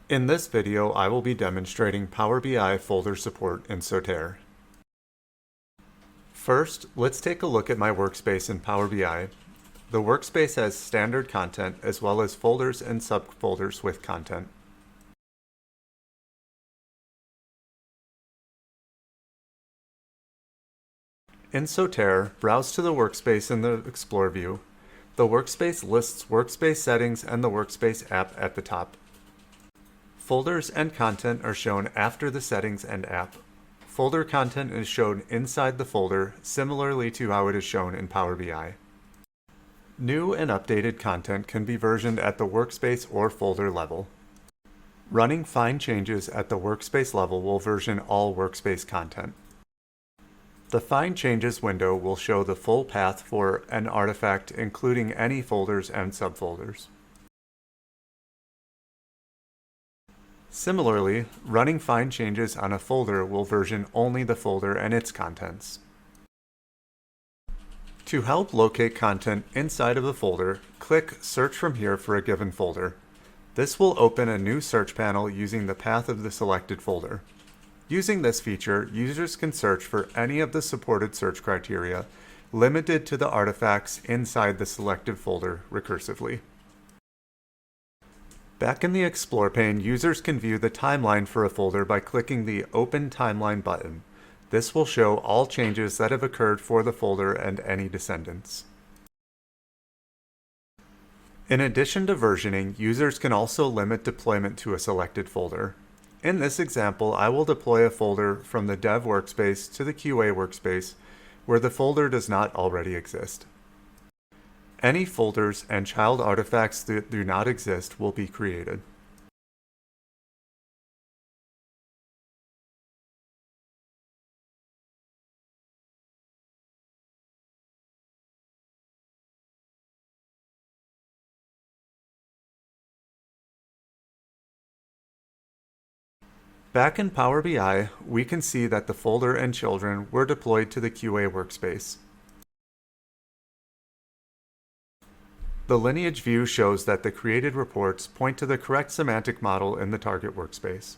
In this video, I will be demonstrating Power BI folder support in Soterre. First, let's take a look at my workspace in Power BI. The workspace has standard content as well as folders and subfolders with content. In Soterre, browse to the workspace in the Explore view. The workspace lists workspace settings and the workspace app at the top. Folders and content are shown after the settings and app. Folder content is shown inside the folder, similarly to how it is shown in Power BI. New and updated content can be versioned at the workspace or folder level. Running fine changes at the workspace level will version all workspace content. The Fine Changes window will show the full path for an artifact, including any folders and subfolders. Similarly, running fine changes on a folder will version only the folder and its contents. To help locate content inside of a folder, click Search from here for a given folder. This will open a new search panel using the path of the selected folder. Using this feature, users can search for any of the supported search criteria, limited to the artifacts inside the selected folder recursively. Back in the Explore pane, users can view the timeline for a folder by clicking the Open Timeline button. This will show all changes that have occurred for the folder and any descendants. In addition to versioning, users can also limit deployment to a selected folder. In this example, I will deploy a folder from the Dev workspace to the QA workspace where the folder does not already exist. Any folders and child artifacts that do not exist will be created. Back in Power BI, we can see that the folder and children were deployed to the QA workspace. The lineage view shows that the created reports point to the correct semantic model in the target workspace.